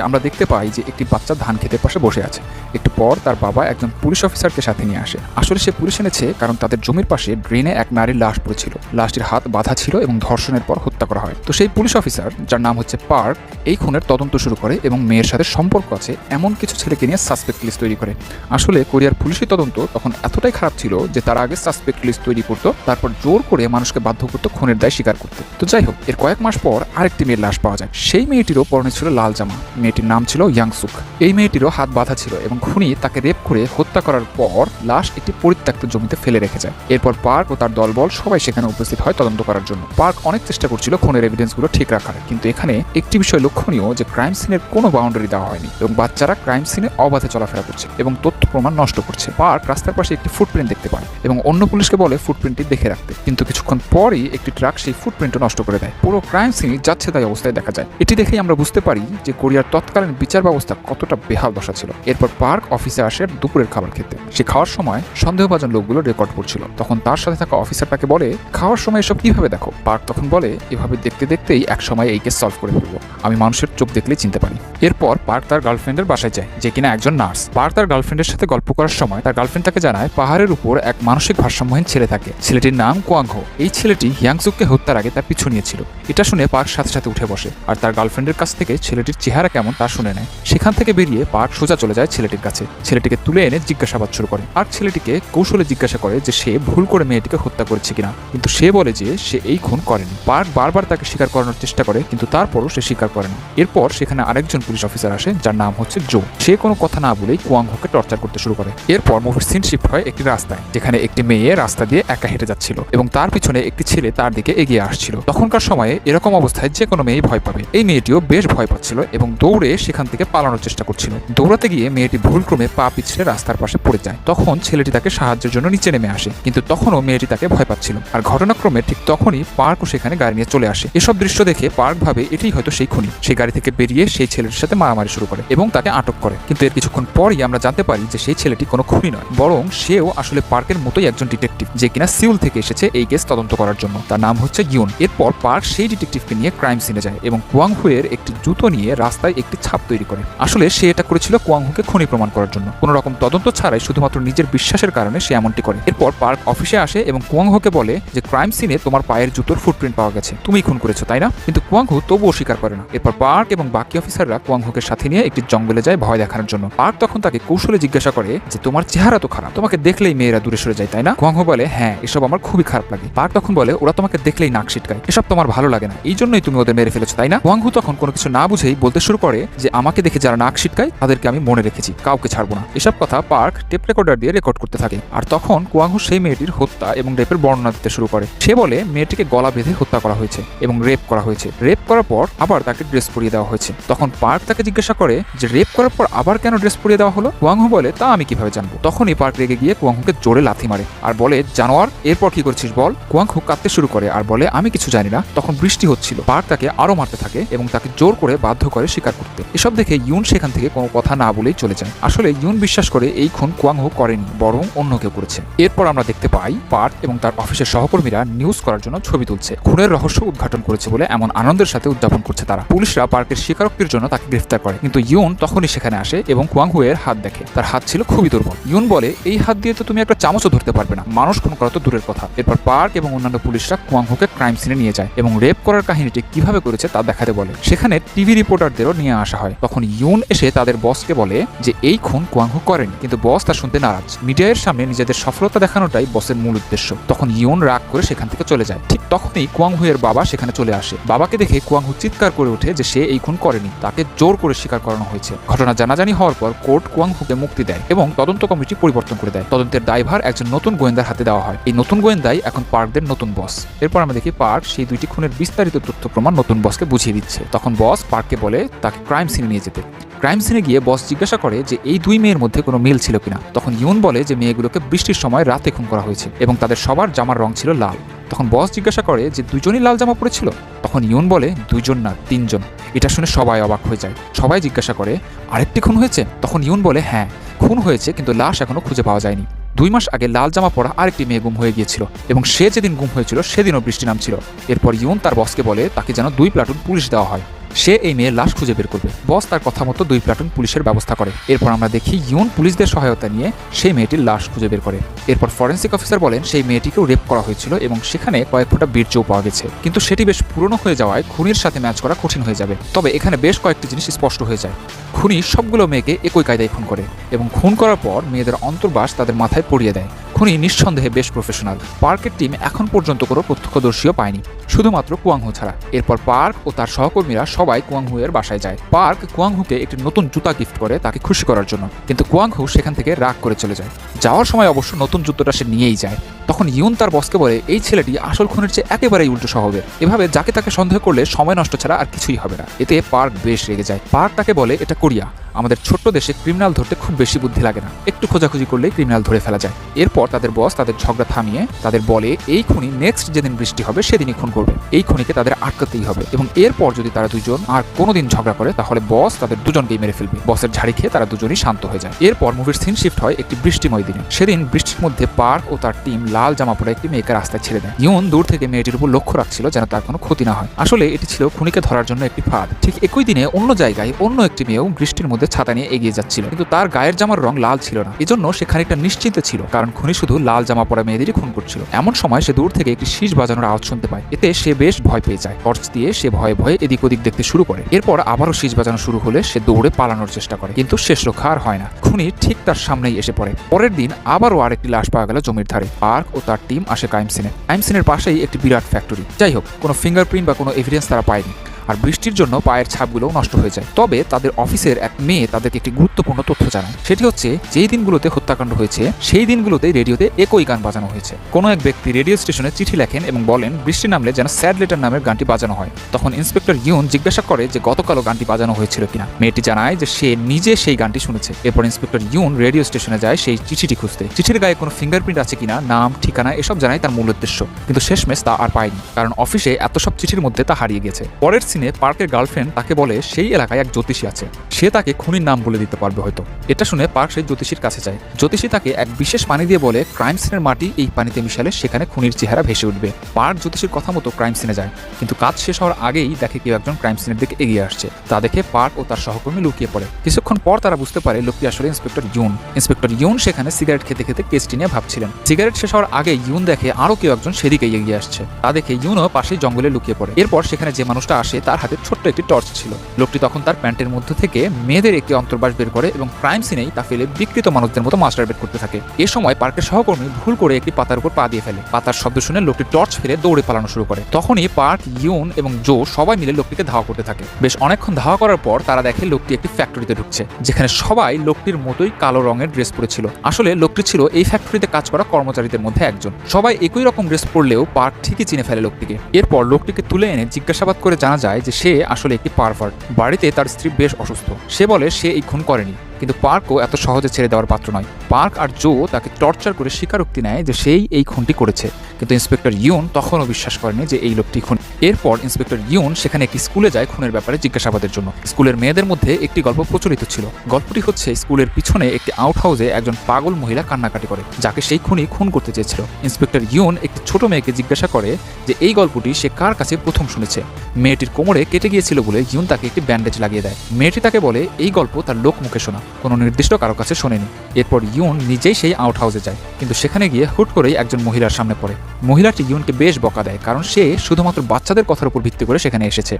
আমরা দেখতে পাই যে একটি বাচ্চা ধান ক্ষেতের পাশে বসে আছে। একটু পর তার বাবা একজন পুলিশ অফিসারকে সাথে নিয়ে আসে। আসলে সে পুলিশ এনেছে কারণ তাদের জমির পাশে ড্রেনে এক নারীর লাশ পড়েছিল। লাশটির হাত বাঁধা ছিল এবং ধর্ষণের পর হত্যা করা হয়। তো সেই পুলিশ অফিসার, যার নাম হচ্ছে পার্ক, এই খুনের তদন্ত শুরু করে এবং মেয়ের সাথে সম্পর্ক আছে এমন কিছু ছেলেকে নিয়ে সাসপেক্ট লিস্ট তৈরি করে। আসলে কোরিয়ার পুলিশি তদন্ত তখন এতটাই খারাপ ছিল যে তারা আগে সাসপেক্ট লিস্ট তৈরি করতো, তারপর জোর করে মানুষকে বাধ্য করতো খুনের দায় স্বীকার করতে। তো যাই হোক, এর কয়েক মাস পর আরেকটি মেয়ের লাশ পাওয়া যায়। সেই মেয়েটিরও পরনে ছিল লাল জামা। মেয়েটির নাম ছিল ইয়াংসুক। এই মেয়েটিরও হাত বাঁধা ছিল এবং খুনি তাকে রেপ করে হত্যা করার পর লাশ একটি পরিত্যক্ত জমিতে ফেলে রেখে যায়। এরপর পার্ক ও তার দলবল সবাই সেখানে উপস্থিত হয় তদন্ত করার জন্য। পার্ক অনেক চেষ্টা করছিল খুনের এভিডেন্সগুলো ঠিক রাখার, কিন্তু এখানে একটি বিষয় লক্ষণীয় যে ক্রাইম সিনের কোনো বাউন্ডারি দেওয়া হয়নি এবং বাচ্চারা ক্রাইম সিনে অবাধে চলাফেরা করছে এবং তথ্য প্রমাণ নষ্ট করছে। পার্ক রাস্তার পাশে একটি ফুটপ্রিন্ট দেখতে পায় এবং অন্য পুলিশকে বলে ফুটপ্রিন্টটি দেখে রাখতে, কিন্তু কিছুক্ষণ পরই একটি ট্রাক সেই ফুটপ্রিন্টও নষ্ট করে দেয়। পুরো ক্রাইম সিন যাচ্ছে তাই অবস্থায় দেখা যায়। এটি দেখেই আমরা বুঝতে পারি যে কোরিয়ার তৎকালীন বিচার ব্যবস্থা কতটা বেহাল দশা ছিল। এরপর পার্ক অফিসে আসে দুপুরের খাবার খেতে। সে খাওয়ার সময় সন্দেহভাজন লোকগুলো রেকর্ড করছিল। তখন তার সাথে থাকা অফিসার তাকে বলে, খাওয়ার সময় এসব কিভাবে দেখো? পার্ক তখন বলে, এভাবে দেখতে দেখতেই এক সময় এই কেস সলভ করে ফেলবো। আমি মানুষের চোখ দেখলেই চিনতে পারি। এরপর পার্ক তার গার্লফ্রেন্ডের বাসায় যায়, যে কিনা একজন নার্স। পার্ক তার গার্লফ্রেন্ডের সাথে গল্প করার সময় তার গার্লফ্রেন্ড তাকে জানায় পাহাড়ের উপর এক মানসিক ভারসাম্যহীন ছেলে থাকে। ছেলেটির নাম কোয়াংহো। এই ছেলেটি হিয়াংসুককে হত্যার আগে তার পিছু নিয়েছিল। এটা শুনে পার্ক সাথে সাথে উঠে বসে আর তার গার্লফ্রেন্ডের কাছ থেকে ছেলেটির চেহারা কেমন তা শুনে নেয়। সেখান থেকে বেরিয়ে পার্ক সোজা চলে যায় ছেলেটির কাছে। ছেলেটিকে তুলে এনে জিজ্ঞাসাবাদ শুরু করে। আর ছেলেটিকে কৌশলে জিজ্ঞাসা করে যে সে ভুল করে মেয়েটিকে হত্যা করেছে কিনা, কিন্তু সে বলে যে সে এই খুন করেনি। পার্ক বারবার তাকে স্বীকার করানোর চেষ্টা করে, কিন্তু তারপরও সে স্বীকার করে না। এরপর সেখানে আরেকজন পুলিশ অফিসার আসে, যার নাম হচ্ছে জো। সে কোনো কথা না বলেই কোয়াংহোকে টর্চার করতে শুরু করে। এরপর মুভির সিন শিফট হয় একটি রাস্তায়, যেখানে একটি মেয়ে রাস্তা দিয়ে একা হেঁটে যাচ্ছিল এবং তার পিছনে একটি ছেলে তার দিকে এগিয়ে আসছিল। তখনকার সময়ে এরকম অবস্থায় যে কোনো মেয়ে ভয় পাবে। এই মেয়েটিও বেশ ভয় পাচ্ছিল এবং দৌড়ে সেখান থেকে পালানোর চেষ্টা করছিল। দৌড়াতে গিয়ে মেয়েটি ভুলক্রমে পা পিছলে রাস্তার পাশে পড়ে যায়। তখন ছেলেটি তাকে সাহায্যের জন্য নিচে নেমে আসে, কিন্তু তখনও মেয়েটি তাকে ভয় পাচ্ছিল। আর ঘটনাক্রমে ঠিক তখনই পার্কও সেখানে গাড়ি নিয়ে চলে আসে। এসব দৃশ্য দেখে পার্ক ভাবে এটাই হয়তো সেই খুনি। সেই গাড়ি থেকে বেরিয়ে সেই ছেলেটির সাথে মারামারি শুরু করে এবং তাকে আটক করে। কিন্তু এর কিছুক্ষণ পরই আমরা জানতে পারি যে সেই ছেলেটি কোনো খুনি নয়, বরং সেও আসলে পার্কের মতোই একজন ডিটেকটিভ, যে কিনা সিউল থেকে এসেছে এই কেস তদন্ত করার জন্য। তার নাম হচ্ছে ইউন। এরপর পার্ক সেই ডিটেকটিভকে নিয়ে ক্রাইম সিনে যায় এবং কোয়াংহুয়ের একটি জুতো নিয়ে রাস্তায় একটি ছাপ তৈরি করে। আসলে সে এটা করেছিল কোয়াংহুকে খুনি প্রমাণ করার জন্য। কোনো রকম তদন্ত ছাড়াই শুধুমাত্র নিজের বিশ্বাসের কারণে সে এমনটি করে। এরপর পার্ক অফিসে আসে এবং কোয়াংহুকে বলে যে ক্রাইম সিনে তোমার পায়ের জুতোর ফুটপ্রিন্ট পাওয়া গেছে, তুমি খুন করেছো তাই না? কিন্তু কোয়াংহু তবুও স্বীকার করে না। এরপর পার্ক এবং বাকি অফিসাররা কোয়াংহুকে সাথে নিয়ে একটি জঙ্গলে যায় ভয় দেখানোর জন্য। পার্ক তখন তাকে কৌশলে জিজ্ঞাসা করে যে তোমার চেহারা তো খারাপ, তোমাকে দেখলেই মেয়েরা দূরে সরে যায় তাই না? কোয়াংহু বলে, হ্যাঁ, এসব আমার খুবই খারাপ লাগে। পার্ক তখন বলে, ওরা তোমাকে দেখলেই নাক ছিটকায়, এসব তোমার ভালো লাগে না, এই জন্যই তুমি ওদের মেরে ফেলেছো তাই না? কোয়াংহু তখন কোনো কিছু না বুঝেই বলতে শুরু করে যে আমাকে দেখে যারা নাক ছিটকায় তাদেরকে আমি মনে রেখেছি, কাউকে ছাড়বো না। এসব কথা পার্ক টেপ রেকর্ডার দিয়ে রেকর্ড করতে থাকে। আর তখন কোয়াংহু সেই মেয়েটির হত্যা এবং রেপের বর্ণনা দিতে শুরু করে। সে বলে মেয়েটিকে গলা বেঁধে হত্যা করা হয়েছে এবং রেপ করা হয়েছে। রেপ করার পর আবার তাকে ড্রেস পরিয়ে দেওয়া হয়েছে। তখন পার্ক তাকে জিজ্ঞাসা করে যে রেপ করার পর আবার কেন ড্রেস পরিয়ে দেওয়া হলো? কোয়াংহু বলে, তা আমি কিভাবে জানবো? তখনই পার্ক রেগে গিয়ে কোয়াংহুকে জোরে লাথি মারে আর বলে, জানোয়ার, এরপর কি করছিস বল? কোয়াংহু কাঁদতে শুরু করে আর বলে, আমি কিছু জানি না। তখন বৃষ্টি হচ্ছিল। পার্ক তাকে আরো মারতে থাকে এবং তাকে জোর করে বাধ্য করে স্বীকার করতে। এসব দেখে ইউন সেখান থেকে কোনো কথা না বলেই চলে যায়। আসলে ইউন বিশ্বাস করে এই খুন কোয়াংহু করেনি, বরং অন্য কেউ করেছে। এরপর আমরা দেখতে পাই পার্ক এবং তার অফিসের সহকর্মীরা নিউজ করার জন্য ছবি তুলছে। খুনের রহস্য উদ্ঘাটন করেছে বলে এমন আনন্দের সাথে উদযাপন করছে তারা। পুলিশরা পার্কের স্বীকারোক্তির জন্য তাকে গ্রেফতার করে, কিন্তু ইউন তখনই সেখানে আসে এবং কোয়াংহুয়ের হাত দেখে। তার হাত ছিল খুবই দুর্বল। ইউন বলে, এই হাত দিয়ে তো তুমি একটা চামচও ধরতে পারবে না, মানুষ খুন করা তো দূরের কথা। এরপর পার্ক এবং অন্যান্য পুলিশরা কোয়াংহুকে ক্রাইম সিনে নিয়ে যায় এবং রেপ করার কাহিনীটি কিভাবে করেছে তা দেখাতে বলে। সেখানে টিভি রিপোর্টারদেরও নিয়ে আসা হয়। তখন ইউন এসে তাদের বসকে বলে যে এই খুন কোয়াংহু করেনি, কিন্তু বস তা শুনতে নারাজ। মিডিয়ার সামনে নিজেদের সফলতা দেখানোটাই বসের মূল উদ্দেশ্য। তখন ইউন রাগ করে সেখান থেকে চলে যায়। ঠিক তখনই কোয়াংহুয়ের বাবা সেখানে চলে আসে। বাবাকে দেখে কোয়াংহু চিৎকার করে ওঠে যে সে এই খুন করেনি, তাকে জোর করে স্বীকার করানো হয়েছে। ঘটনা জানাজানি হওয়ার পর কোর্ট কোয়াংহুকে মুক্তি দেয় এবং তদন্ত কমিটি পরিবর্তন করে দেয়। তদন্তের দায়ভার একজন নতুন গোয়েন্দার হাতে দেওয়া হয়। এই নতুন গোয়েন্দাই এখন পার্কদের নতুন বস। এরপর আমরা দেখি পার্ক সেই দুইটি খুনের বিস্তারিত তথ্য প্রমাণ নতুন বসকে বুঝিয়ে দিচ্ছে। তখন বস পার্ককে বলে তাকে ক্রাইম সিনে নিয়ে যেতে। ক্রাইম সিনে গিয়ে বস জিজ্ঞাসা করে যে এই দুই মেয়ের মধ্যে কোনো মিল ছিল কিনা। তখন ইউন বলে যে মেয়েগুলোকে বৃষ্টির সময় রাতে খুন করা হয়েছে এবং তাদের সবার জামার রং ছিল লাল। তখন বস জিজ্ঞাসা করে যে দুইজনই লাল জামা পরেছিল। তখন ইউন বলে দুইজন না, তিনজন। এটা শুনে সবাই অবাক হয়ে যায়। সবাই জিজ্ঞাসা করে আরেকটি খুন হয়েছে? তখন ইউন বলে হ্যাঁ, খুন হয়েছে, কিন্তু লাশ এখনো খুঁজে পাওয়া যায়নি। 2 মাস আগে লাল জামা পরা আরেকটি মেয়ে গুম হয়ে গিয়েছিল এবং সে যেদিন গুম হয়েছিল সেদিনও বৃষ্টি নামছিল। এরপর ইউন তার বসকে বলে তাকে যেন 2 প্লাটুন পুলিশ দেওয়া হয়। সে এই মেয়ের লাশ খুঁজে বের করবে। বস তার কথা মতো 2 প্লাটুন পুলিশের ব্যবস্থা করে। এরপর আমরা দেখি ইউন পুলিশদের সহায়তা নিয়ে সেই মেয়েটির লাশ খুঁজে বের করে। এরপর ফরেন্সিক অফিসার বলেন সেই মেয়েটিকেও রেপ করা হয়েছিল এবং সেখানে কয়েক ফোঁটা বীর্যও পাওয়া গেছে, কিন্তু সেটি বেশ পুরনো হয়ে যাওয়ায় খুনির সাথে ম্যাচ করা কঠিন হয়ে যাবে। তবে এখানে বেশ কয়েকটি জিনিস স্পষ্ট হয়ে যায়। খুনি সবগুলো মেয়েকে একই কায়দায় খুন করে এবং খুন করার পর মেয়েদের অন্তর্বাস তাদের মাথায় পরিয়ে দেয়। খুনি নিঃসন্দেহে বেশ প্রফেশনাল। পার্কের টিম এখন পর্যন্ত কোনো প্রত্যক্ষদর্শীও পায়নি, শুধুমাত্র কুয়াংহু ছাড়া। এরপর পার্ক ও তার সহকর্মীরা সবাই কুয়াংহু এর বাসায় যায়। পার্ক কুয়াংহুকে একটি নতুন জুতা গিফট করে তাকে খুশি করার জন্য, কিন্তু কুয়াংহু সেখান থেকে রাগ করে চলে যায়। যাওয়ার সময় অবশ্য নতুন জুতোটা সে নিয়েই যায়। তখন ইউন তার বসকে বলে এই ছেলেটি আসল খুনের চেয়ে একেবারেই উল্টো স্বভাবের, এভাবে যাকে তাকে সন্দেহ করলে সময় নষ্ট ছাড়া আর কিছুই হবে না। এতে পার্ক বেশ রেগে যায়। পার্ক তাকে বলে এটা কোরিয়া, আমাদের ছোট্ট দেশে ক্রিমিনাল ধরতে খুব বেশি বুদ্ধি লাগে না, একটু খোঁজাখুঁজি করলেই ক্রিমিনাল ধরে ফেলা যায়। এরপর তাদের বস তাদের ঝগড়া থামিয়ে তাদের বলে এই খুনি নেক্সট যেদিন বৃষ্টি হবে সেদিনই খুন করবে। এই খুনিকে তাদের আটকাতেই হবে এবং এরপর যদি তারা দুজন আর কোনোদিন ঝগড়া করে তাহলে বস তাদের দুজনকেই মেরে ফেলবে। বসের ঝাড়ি খেয়ে তারা দুজনই শান্ত হয়ে যায়। এরপর মুভির সিন শিফট হয় একটি বৃষ্টিময় দিনে। সেদিন বৃষ্টির মধ্যে পার্ক ও তার টিম লাল জামা পরা একটি মেয়েকে রাস্তায় ছেড়ে দেয়। ইউন দূর থেকে মেয়েটির উপর লক্ষ্য রাখছিল যেন তার কোনো ক্ষতি না হয়। আসলে এটি ছিল খুনিকে ধরার জন্য একটি ফাঁদ। ঠিক একই দিনে অন্য জায়গায় অন্য একটি মেয়েও বৃষ্টির মধ্যে ছাতা নিয়ে এগিয়ে যাচ্ছিল, কিন্তু তার গায়ের জামার রং লাল ছিল না। এজন্য সে খানিকটা নিশ্চিন্ত ছিল, কারণ খুনি শুধু লাল জামা পরা মেয়েদেরই খুন করছিল। এমন সময় সে দূর থেকে একটি শীষ বাজানোর আওয়াজ শুনতে পায়। এতে সে বেশ ভয় পেয়ে যায়। টর্চ দিয়ে সে ভয়ে ভয়ে এদিক ওদিক দেখতে শুরু করে। এরপর আবারও শীষ বাজানো শুরু হলে সে দৌড়ে পালানোর চেষ্টা করে, কিন্তু শেষ রক্ষা আর হয় না। খুনি ঠিক তার সামনেই এসে পড়ে। পরের দিন আবারও আরেকটি লাশ পাওয়া গেল জমির ধারে। পার্ক ও তার টিম আসে ক্রাইম সিনে। ক্রাইম সিনের পাশেই একটি বিরাট ফ্যাক্টরি। যাই হোক, কোনো ফিঙ্গারপ্রিন্ট বা কোনো এভিডেন্স তারা পায়নি, আর বৃষ্টির জন্য পায়ের ছাপগুলোও নষ্ট হয়ে যায়। তবে তাদের অফিসের এক মেয়ে তাদেরকে একটি গুরুত্বপূর্ণ তথ্য জানায়। সেটি হচ্ছে যেই দিনগুলোতে হত্যাকাণ্ড হয়েছে সেই দিনগুলোতে রেডিওতে একই গান বাজানো হয়েছে। কোনো এক ব্যক্তি রেডিও স্টেশনে চিঠি লেখেন এবং বলেন বৃষ্টি নামলে যেন স্যাড লেটার নামের গানটি বাজানো হয়। তখন ইন্সপেক্টর ইউন জিজ্ঞাসা করে যে গতকালও গানটি বাজানো হয়েছিল কিনা। মেয়েটি জানায় যে সে নিজে সেই গানটি শুনেছে। এরপর ইন্সপেক্টর ইউন রেডিও স্টেশনে যায় সেই চিঠিটি খুঁজতে। চিঠির গায়ে কোনো ফিঙ্গারপ্রিন্ট আছে কিনা, নাম, ঠিকানা এসব জানাই তার মূল উদ্দেশ্য, কিন্তু শেষমেশ তা আর পায়নি, কারণ অফিসে এত সব চিঠির মধ্যে তা হারিয়ে গেছে। পরের সিনে পার্কের গার্লফ্রেন্ড তাকে বলে সেই এলাকায় এক জ্যোতিষী আছে, সে তাকে খুনির নাম বলে দিতে পারবে হয়তো। এটা শুনে পার্ক সেই জ্যোতিষীর কাছে যায়। জ্যোতিষী তাকে এক বিশেষ পানি দিয়ে বলে ক্রাইম সিনের মাটি এই পানিতে মিশালে সেখানে খুনির চেহারা ভেসে উঠবে। পার্ক জ্যোতিষীর কথা মতো ক্রাইম সিনে যায়, কিন্তু কাজ শেষ হওয়ার আগেই দেখে কেউ একজন ক্রাইম সিনের দিকে এগিয়ে আসছে। তা দেখে পার্ক ও তার সহকর্মী লুকিয়ে পড়ে। কিছুক্ষণ পর তারা বুঝতে পারে লোকটি আসলে ইন্সপেক্টর ইউন। ইন্সপেক্টর ইউন সেখানে সিগারেট খেতে খেতে কেসটি নিয়ে ভাবছিলেন। সিগারেট শেষ হওয়ার আগে ইউন দেখে আরো কেউ একজন সেদিকে এগিয়ে আসছে। তা দেখে ইউনও পাশেই জঙ্গলে লুকিয়ে পড়ে। এরপর সেখানে যে মানুষটা আসে তার হাতে ছোট্ট একটি টর্চ ছিল। লোকটি তখন তার প্যান্টের মধ্যে থেকে মেয়েদের একটি অন্তর্বাস বের করে এবং ক্রাইম সিনেই তা ফেলে বিকৃত মানুষদের মতো মাস্টারবেট করতে থাকে। এ সময় পার্কের সহকর্মী ভুল করে একটি পাতার উপর পা দিয়ে ফেলে। পাতার শব্দ শুনে লোকটি টর্চ ফেলে দৌড়ে পালানো শুরু করে। তখনই পার্ক, ইউন এবং জো সবাই মিলে লোকটিকে ধাওয়া করতে থাকে। বেশ অনেকক্ষণ ধাওয়া করার পর তারা দেখে লোকটি একটি ফ্যাক্টরিতে ঢুকছে, যেখানে সবাই লোকটির মতোই কালো রঙের ড্রেস পরেছিল। আসলে লোকটি ছিল এই ফ্যাক্টরিতে কাজ করা কর্মচারীদের মধ্যে একজন। সবাই একই রকম ড্রেস পরলেও পার্ক ঠিকই চিনে ফেলে লোকটিকে। এরপর লোকটিকে তুলে এনে জিজ্ঞাসাবাদ করে জানা যায় যে সে আসলে একটি পারভার্ট। বাড়িতে তার স্ত্রী বেশ অসুস্থ। সে বলে সে এই খুন করেনি, কিন্তু পার্কও এত সহজে ছেড়ে দেওয়ার পাত্র নয়। পার্ক আর জো তাকে টর্চার করে স্বীকারোক্তি নেয় যে সেই এই খুনটি করেছে, কিন্তু ইন্সপেক্টর ইউন তখনও বিশ্বাস করেনি যে এই লোকটি খুন। এরপর ইন্সপেক্টর ইউন সেখানে একটি স্কুলে যায় খুনের ব্যাপারে জিজ্ঞাসাবাদের জন্য। স্কুলের মেয়েদের মধ্যে একটি গল্প প্রচলিত ছিল। গল্পটি হচ্ছে স্কুলের পিছনে একটি আউট হাউসে একজন পাগল মহিলা কান্নাকাটি করে, যাকে সেই খুনি খুন করতে চেয়েছিল। ইন্সপেক্টর ইউন একটি ছোট মেয়েকে জিজ্ঞাসা করে যে এই গল্পটি সে কার কাছে প্রথম শুনেছে। মেয়েটির কোমরে কেটে গিয়েছিল বলে ইউন তাকে একটি ব্যান্ডেজ লাগিয়ে দেয়। মেয়েটি তাকে বলে এই গল্প তার লোক মুখে শোনা, কোনো নির্দিষ্ট কারো কাছে শোনেনি। এরপর ইউন নিজেই সেই আউট হাউসে যায়, কিন্তু সেখানে গিয়ে হুট করেই একজন মহিলার সামনে পড়ে। মহিলাটি ইউনকে বেশ বকা দেয়, কারণ সে শুধুমাত্র বাচ্চাদের কথার উপর ভিত্তি করে সেখানে এসেছে।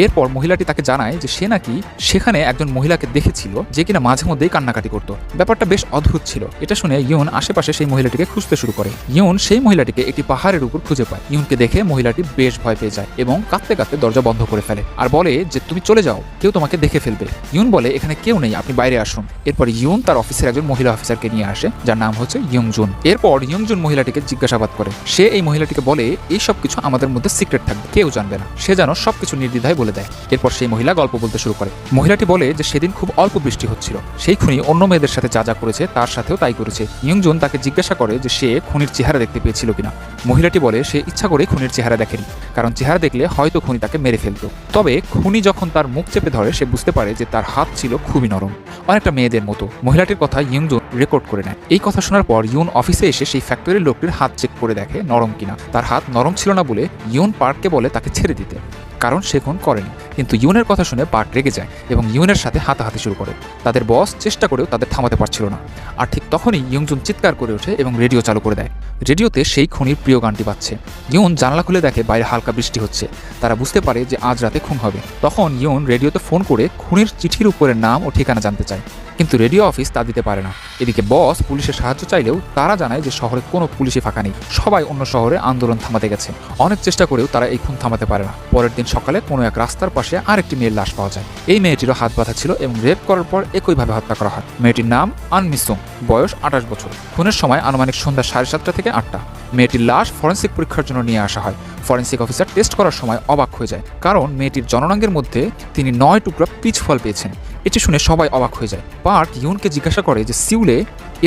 এরপর মহিলাটি তাকে জানায় যে সে নাকি সেখানে একজন মহিলাকে দেখেছিল যে কিনা মাঝে মধ্যেই কান্নাকাটি করত। ব্যাপারটা বেশ অদ্ভুত ছিল। এটা শুনে ইউন আশেপাশে সেই মহিলাটিকে খুঁজতে শুরু করে। ইউন সেই মহিলাটিকে একটি পাহাড়ের উপর খুঁজে পায়। ইউনকে দেখে মহিলাটি বেশ ভয় পেয়ে যায় এবং কাঁদতে কাঁদতে দরজা বন্ধ করে ফেলে আর বলে যে তুমি চলে যাও, কেউ তোমাকে দেখে ফেলবে। ইউন বলে এখানে কেউ নেই, আপনি বাইরে আসুন। এরপর ইউন তার অফিসের একজন মহিলা অফিসারকে নিয়ে আসে, যার নাম হচ্ছে ইয়ংজুন। এরপর ইয়ংজুন মহিলাটিকে জিজ্ঞাসাবাদ করে। সে এই মহিলাটিকে বলে এই সব কিছু আমাদের মধ্যে সিক্রেট থাকবে, কেউ জানবে না। সে যেন সবকিছু নির্দ্বিধায় বলে দেয়। এরপর সেই মহিলা গল্প বলতে শুরু করে। মহিলাটি বলে যে সেদিন খুব অল্প বৃষ্টি হচ্ছিল, সেই খুনি অন্য মেয়েদের সাথে যা যা করেছে তার সাথেও তাই করেছে। ইয়ংজুন তাকে জিজ্ঞাসা করে যে সে খুনির চেহারা দেখতে পেয়েছিল কিনা। মহিলাটি বলে সে ইচ্ছা করে খুনির চেহারা দেখেনি, কারণ চেহারা দেখলে হয়তো খুনি তাকে মেরে ফেলতো। তবে খুনি যখন তার মুখ চেপে ধরে সে বুঝতে পারে যে তার হাত ছিল খুবই নরম, অনেকটা মেয়েদের মতো। মহিলাটির কথা ইয়ংজুন রেকর্ড করে নেয়। এই কথা শোনার পর ইউন অফিসে এসে সেই ফ্যাক্টরির লোকটির হাত চেক করে দেখে নরম কিনা। তার হাত নরম ছিল না বলে ইউন পার্ককে বলে তাকে ছেড়ে দিতে। কারণ সে খুন করেনি। কিন্তু ইউনের কথা শুনে পার্ক রেগে যায় এবং ইউনের সাথে হাতাহাতি শুরু করে। তাদের বস চেষ্টা করেও তাদের থামাতে পারছিল না। আর ঠিক তখনই ইয়ংজুন চিৎকার করে ওঠে এবং রেডিও চালু করে দেয়। রেডিওতে সেই খুনির প্রিয় গানটি বাজছে। ইউন জানালা খুলে দেখে বাইরে হালকা বৃষ্টি হচ্ছে। তারা বুঝতে পারে যে আজ রাতে খুন হবে। তখন ইউন রেডিওতে ফোন করে খুনির চিঠির উপরে নাম ও ঠিকানা জানতে চায়, কিন্তু রেডিও অফিস তা দিতে পারে না। এদিকে বস পুলিশের সাহায্য চাইলেও তারা জানায় যে শহরে কোনো পুলিশই ফাঁকা নেই, সবাই অন্য শহরে আন্দোলন থামাতে গেছে। অনেক চেষ্টা করেও তারা এই খুন থামাতে পারে না। পরের দিন সকালে কোনো এক রাস্তার পাশে আরেকটি মেয়ের লাশ পাওয়া যায়। এই মেয়েটিরও হাত বাঁধা ছিল এবং রেপ করার পর একইভাবে হত্যা করা হয়। মেয়েটির নাম আন মিসুং, বয়স 28 বছর। খুনের সময় আনুমানিক সন্ধ্যা 7:30 থেকে 8টা। মেয়েটির লাশ ফরেন্সিক পরীক্ষার জন্য নিয়ে আসা হয়। ফরেন্সিক অফিসার টেস্ট করার সময় অবাক হয়ে যায়, কারণ মেয়েটির জননাঙ্গের মধ্যে তিনি 9 টুকরা পিচ ফল পেয়েছেন। এটি শুনে সবাই অবাক হয়ে যায়। পার্ক ইউনকে জিজ্ঞাসা করে যে সিউলে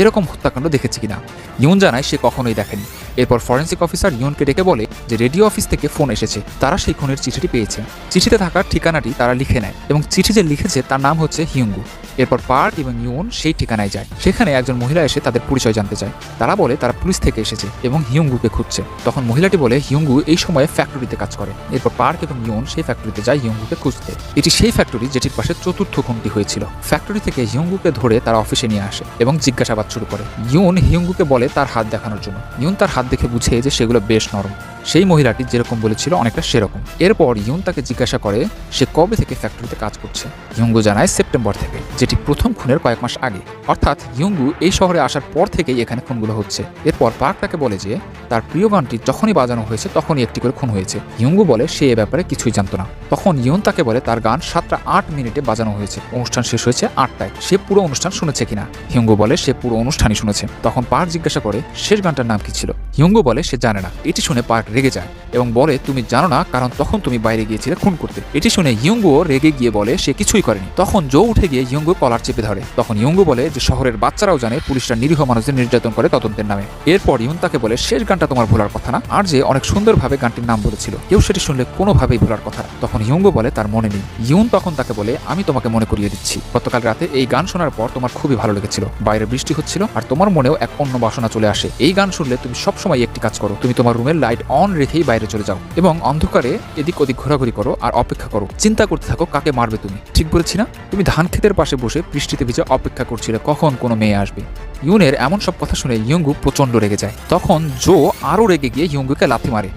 এরকম হত্যাকাণ্ড দেখেছে কিনা। ইউন জানায় সে কখনোই দেখেনি। এরপর ফরেন্সিক অফিসার ইউনকে ডেকে বলে যে রেডিও অফিস থেকে ফোন এসেছে, তারা সেই খুনের চিঠিটি পেয়েছে। চিঠিতে থাকা ঠিকানাটি তারা লিখে নেয় এবং চিঠি যে লিখেছে তার নাম হচ্ছে হিয়ুঙ্গু। এরপর পার্ক এবং ইউন সেই ঠিকানায় যায়। সেখানে একজন মহিলা এসে তাদের পরিচয় জানতে চায়। তারা বলে তারা পুলিশ থেকে এসেছে এবং হিয়ুঙ্গুকে খুঁজছে। তখন মহিলাটি বলে হিয়ুঙ্গু এই সময়ে ফ্যাক্টরিতে কাজ করে। এরপর পার্ক এবং ইউন সেই ফ্যাক্টরিতে যায় হিয়ুঙ্গুকে খুঁজতে। এটি সেই ফ্যাক্টরি যেটির পাশে চতুর্থ খুনটি হয়েছিল। ফ্যাক্টরি থেকে হিয়ুঙ্গুকে ধরে তারা অফিসে নিয়ে আসে এবং জিজ্ঞাসাবাদ শুরু করে। ইউন হিয়ুঙ্গুকে বলে তার হাত দেখানোর জন্য। ইউন তার হাত দেখে বুঝে যে সেগুলো বেশ নরম। সেই মহিলাটি যেরকম বলেছিল অনেকটা সেরকম। এরপর ইউন তাকে জিজ্ঞাসা করে সে কবে থেকে ফ্যাক্টরিতে কাজ করছে। হিয়ুঙ্গু জানায় সেপ্টেম্বর থেকে, যেটি প্রথম খুনের কয়েক মাস আগে। অর্থাৎ হিয়ুঙ্গু এই শহরে আসার পর থেকেই এখানে খুনগুলো হচ্ছে। এরপর পার্ক তাকে বলে যে তার প্রিয় গানটি যখনই বাজানো হয়েছে তখনই একটি করে খুন হয়েছে। হিয়ুঙ্গু বলে সে এ ব্যাপারে কিছুই জানতো না। তখন ইউন তাকে বলে তার গান 7:08 বাজানো হয়েছে। অনুষ্ঠান শেষ হয়েছে 8টায়। সে পুরো অনুষ্ঠান শুনেছে কিনা। হিয়ুঙ্গু বলে সে পুরো অনুষ্ঠানই শুনেছে। তখন পার্ক জিজ্ঞাসা করে শেষ গানটার নাম কি ছিল। হিয়ুঙ্গু বলে সে জানে না। এটি শুনে পার্ক রেগে যায় এবং বলে তুমি জানো না, কারণ তখন তুমি বাইরে গিয়েছিলে খুন করতে। এটি শুনে হিয়ুঙ্গুও রেগে গিয়ে বলে সে কিছুই করেনি। তখন জো উঠে গিয়ে হিয়ুঙ্গুর কলার চেপে ধরে। তখন হিয়ুঙ্গু বলে যে শহরের বাচ্চারাও জানে পুলিশরা নিরীহ মানুষদের নির্যাতন করে তদন্তের নামে। এরপর ইউন তাকে বলে শেষ গানটা তোমার ভোলার কথা না, আর যে অনেক সুন্দরভাবে গানটির নাম বলেছিল, কেউ সেটি শুনলে কোনোভাবেই ভোলার কথা। তখন হিয়ুঙ্গু বলে তার মনে নেই। ইউন তখন তাকে বলে আমি তোমাকে মনে করিয়ে দিচ্ছি, গতকাল রাতে এই গান শোনার পর তোমার খুবই ভালো লেগেছিল। বাইরে বৃষ্টি হচ্ছিল আর তোমার মনেও এক অন্য বাসনা চলে আসে। এই গান শুনলে তুমি সবসময় একটি কাজ করো, তুমি তোমার রুমের লাইট অন রেখেই বাইরে চলে যাও এবং অন্ধকারে এদিক ওদিক ঘোরাঘুরি করো আর অপেক্ষা করো। চিন্তা করতে থাকো কাকে মারবে তুমি। ঠিক বলেছি না? তুমি ধান ক্ষেতের পাশে বসে বৃষ্টিতে ভিজে অপেক্ষা করছিলে কখন কোনো মেয়ে আসবে। ইউনের এমন সব কথা শুনে হিয়ুঙ্গু প্রচন্ড রেগে যায়। তখন জো আরও রেগে গিয়ে হিয়ুঙ্গুকে লাথি মারে।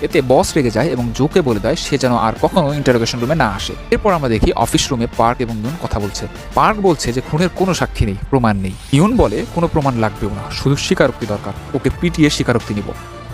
এতে বস রেগে যায় এবং জোকে বলে দেয় সে যেন আর কখনো ইন্টারোগেশন রুমে না আসে। এরপর আমরা দেখি অফিস রুমে পার্ক এবং ইউন কথা বলছে। পার্ক বলছে যে খুনের কোনো সাক্ষী নেই, প্রমাণ নেই। ইউন বলে কোনো প্রমাণ লাগবেও না, শুধু স্বীকারোক্তি দরকার, ওকে পিটিয়ে স্বীকারোক্তি নিব।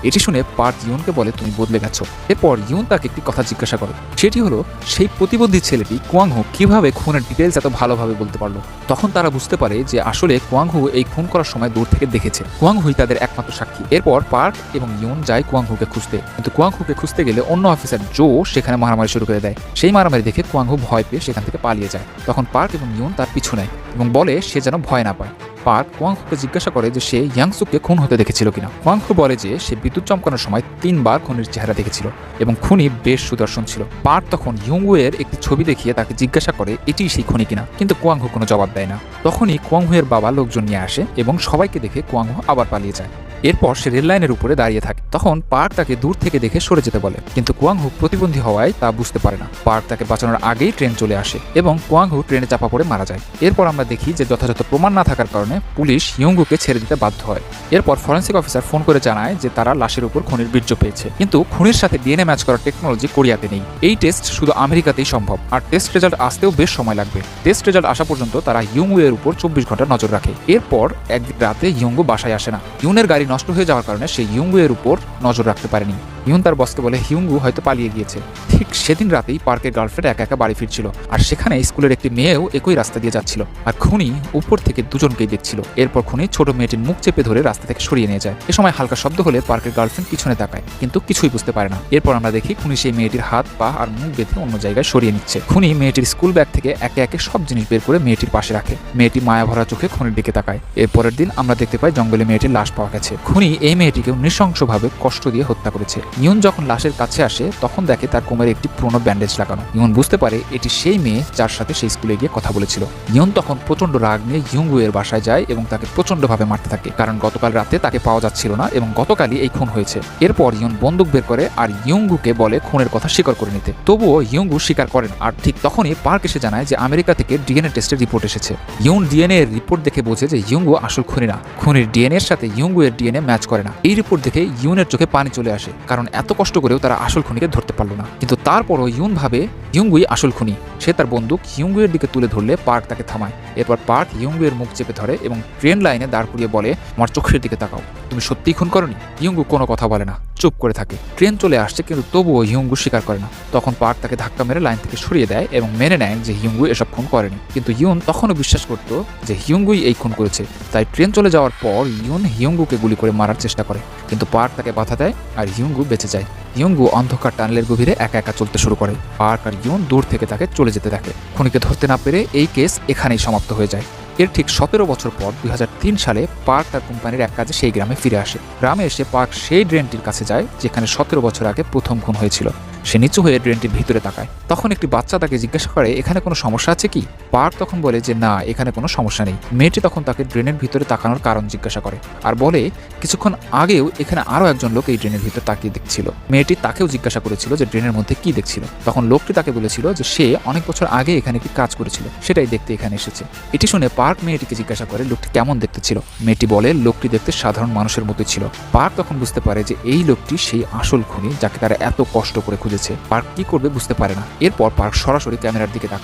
এটি শুনে পার্ক ইউনকে বলে তুমি বদলে গেছো। এরপর ইউন তাকে একটি কথা জিজ্ঞাসা করে, সেটি হলো সেই প্রতিবন্ধী ছেলেটি কুয়াংহু কিভাবে খুনের ডিটেলস এত ভালোভাবে বলতে পারলো। তখন তারা বুঝতে পারে যে আসলে কুয়াংহু এই খুন করার সময় দূর থেকে দেখেছে। কুয়াংহুই তাদের একমাত্র সাক্ষী। এরপর পার্ক এবং ইউন যায় কুয়াংহুকে খুঁজতে, কিন্তু কুয়াংহুকে খুঁজতে গেলে অন্য অফিসার জো সেখানে মারামারি শুরু করে দেয়। সেই মারামারি দেখে কুয়াংহু ভয় পেয়ে সেখান থেকে পালিয়ে যায়। তখন পার্ক এবং ইউন তার পিছু নেয় এবং বলে সে যেন ভয় না পায়। পার্ক কুয়াংহুকে জিজ্ঞাসা করে যে সে ইয়াংসুকে খুন হতে দেখেছিল কিনা। কুয়াংহু বলে যে সে বিদ্যুৎ চমকানোর সময় 3 বার খুনির চেহারা দেখেছিল এবং খুনি বেশ সুদর্শন ছিল। পার্ক তখন ইয়ুঙ্গুয়ের একটি ছবি দেখিয়ে তাকে জিজ্ঞাসা করে এটি সেই খুনি কিনা, কিন্তু কুয়াংহু কোনো জবাব দেয় না। তখনই কুয়াংহুয়ের বাবা লোকজন নিয়ে আসে এবং সবাইকে দেখে কুয়াংহু আবার পালিয়ে যায়। এরপর সে রেল লাইনের উপরে দাঁড়িয়ে থাকে। তখন পার্ক তাকে দূর থেকে দেখে সরে যেতে বলে, কিন্তু কুয়াংহু প্রতিবন্ধী হওয়ায় তা বুঝতে পারে না। পার্ক তাকে বাঁচানোর আগেই ট্রেন চলে আসে এবং কুয়াংহু ট্রেনে চাপা পড়ে মারা যায়। এরপর আমরা দেখি যে যথাযথ প্রমাণ না থাকার কারণে পুলিশ ইয়ুঙ্গুকে ছেড়ে দিতে বাধ্য হয়। এরপর ফরেন্সিক অফিসার ফোন করে জানায় যে তারা লাশের উপর খুনির বীর্য পেয়েছে, কিন্তু খুনির সাথে ডিএনএ ম্যাচ করার টেকনোলজি কোরিয়াতে নেই। এই টেস্ট শুধু আমেরিকাতেই সম্ভব, আর টেস্ট রেজাল্ট আসতেও বেশ সময় লাগবে। টেস্ট রেজাল্ট আসা পর্যন্ত তারা ইয়ুঙ্গুয়ের উপর 24 ঘন্টা নজর রাখে। এরপর একদিন রাতে ইয়ুঙ্গু বাসায় আসে না। ইউনের গাড়ি নষ্ট হয়ে যাওয়ার কারণে সে ইয়ুঙ্গুয়ের উপর নজর রাখতে পারেনি। ইউন তার বসকে বলে হিয়ুঙ্গু হয়তো পালিয়ে গিয়েছে। ঠিক সেদিন রাতেই পার্কের গার্লফ্রেন্ড একা একা বাড়ি ফিরছিল, আর সেখানে স্কুলের একটি মেয়েও একই রাস্তা দিয়ে যাচ্ছিল, আর খুনি উপর থেকে দুজনকেই দেখছিল। এরপর খুনি ছোট মেয়েটির মুখ চেপে ধরে রাস্তা থেকে সরিয়ে নিয়ে যায়। এ সময় হালকা শব্দ হলে পার্কের গার্লফ্রেন্ড পিছনে তাকায়, কিন্তু কিছুই বুঝতে পারে না। এরপর আমরা দেখি খুনি সেই মেয়েটির হাত পা আর মুখ বেঁধে অন্য জায়গায় সরিয়ে নিচ্ছে। খুনি মেয়েটির স্কুল ব্যাগ থেকে একে একে সব জিনিস বের করে মেয়েটির পাশে রাখে। মেয়েটি মায়া ভরা চোখে খুনির দিকে তাকায়। এরপরের দিন আমরা দেখতে পাই জঙ্গলে মেয়েটির লাশ পাওয়া গেছে। খুনি এই মেয়েটিকে নৃশংসভাবে কষ্ট দিয়ে হত্যা করেছে। ইয়ুন যখন লাশের কাছে আসে তখন দেখে তার কোমরে একটি পুরনো ব্যান্ডেজ লাগানো। ইয়ুন বুঝতে পারে এটি সেই মেয়ে যার সাথে সেই স্কুলে গিয়ে কথা বলেছিল। ইয়ুন তখন প্রচন্ড রাগ নিয়ে ইয়ুঙ্গু এর বাসায় যায় এবং তাকে প্রচন্ডভাবে মারতে থাকে, কারণ গতকাল রাতে তাকে পাওয়া যাচ্ছিল না এবং গতকালই এই খুন হয়েছে। এরপর ইয়ুন বন্দুক বের করে আর ইয়ুঙ্গুকে বলে খুনের কথা স্বীকার করে নিতে। তবুও ইয়ুঙ্গু স্বীকার করেন। আর ঠিক তখনই পার্ক এসে জানায় যে আমেরিকা থেকে ডিএনএ টেস্টের রিপোর্ট এসেছে। ইয়ুন ডিএনএ এর রিপোর্ট দেখে বোঝে যে ইয়ুঙ্গু আসল খুনি না। খুনির ডিএনএ এর সাথে ইয়ুঙ্গু এর ডিএনএ ম্যাচ করে না। এই রিপোর্ট দেখে ইয়ুনের চোখে পানি চলে আসে, কারণ এত কষ্ট করেও তারা আসল খুনিকে ধরতে পারলো না। কিন্তু তারপরও ইয়ুন ভাবে ইয়ুঙ্গুই আসল খুনি। সে তার বন্দুক ইয়ুঙ্গু এর দিকে তুলে ধরলে পার্ক তাকে থামায়। এরপর পার্ক ইয়ুঙ্গু এর মুখ চেপে ধরে এবং ট্রেন লাইনে দাঁড় করিয়ে বলে, আমার চোখের দিকে তাকাও, তুমি সত্যিই খুন করনি? ইয়ুঙ্গু কোনো কথা বলে না, চুপ করে থাকে। ট্রেন চলে আসছে কিন্তু তবুও ইয়ুঙ্গু স্বীকার করে না। তখন পার্ক তাকে ধাক্কা মেরে লাইন থেকে সরিয়ে দেয় এবং মেনে নেয় যে ইয়ুঙ্গু এসব খুন করেনি। কিন্তু ইয়ুন তখনও বিশ্বাস করত যে ইয়ুঙ্গুই এই খুন করেছে। তাই ট্রেন চলে যাওয়ার পর ইয়ুন ইয়ুঙ্গুকে গুলি করে মারার চেষ্টা করে, কিন্তু পার্ক তাকে বাধা দেয় আর ইয়ুঙ্গু বেঁচে যায়। ইয়ুঙ্গু অন্ধকার টানেলের গভীরে একা একা চলতে শুরু করে। পার্ক আর ইয়ুন দূর থেকে তাকে চলে যেতে থাকে। খুনিকে ধরতে না পেরে এই কেস এখানেই সমাপ্ত হয়ে যায়। এর ঠিক 17 বছর পর 2003 সালে পার্ক তার কোম্পানির এক কাজে সেই গ্রামে ফিরে আসে। গ্রামে এসে পার্ক সেই ড্রেনটির কাছে যায় যেখানে 17 বছর আগে প্রথম খুন হয়েছিল। সে নিচু হয়ে ড্রেনটির ভিতরে তাকায়। তখন একটি বাচ্চা তাকে জিজ্ঞাসা করে, এখানে কোনো সমস্যা আছে কি? পার্ক তখন বলে যে না, এখানে কোনো সমস্যা নেই। মেয়েটি তখন তাকে ড্রেনের ভিতরে তাকানোর কারণ জিজ্ঞাসা করে আর বলে কিছুক্ষণ আগেও এখানে আরও একজন লোক এই ড্রেনের ভিতরে তাকিয়ে দেখছিল। মেয়েটি তাকেও জিজ্ঞাসা করেছিল যে ড্রেনের মধ্যে কি দেখছিল। তখন লোকটি তাকে বলেছিল যে সে অনেক বছর আগে এখানে কি কাজ করেছিল, সেটাই দেখতে এখানে এসেছে। এটি শুনে পার্ক মেয়েটিকে জিজ্ঞাসা করে লোকটি কেমন দেখতে ছিল। মেয়েটি বলে লোকটি দেখতে সাধারণ মানুষের মতোই ছিল। পার্ক তখন বুঝতে পারে যে এই লোকটি সেই আসল খুনি যাকে তারা এত কষ্ট করে খুঁজেছে। পার্ক কি করবে বুঝতে পারে না। এরপর পার্ক সরাসরি ক্যামেরার দিকে তাকায়।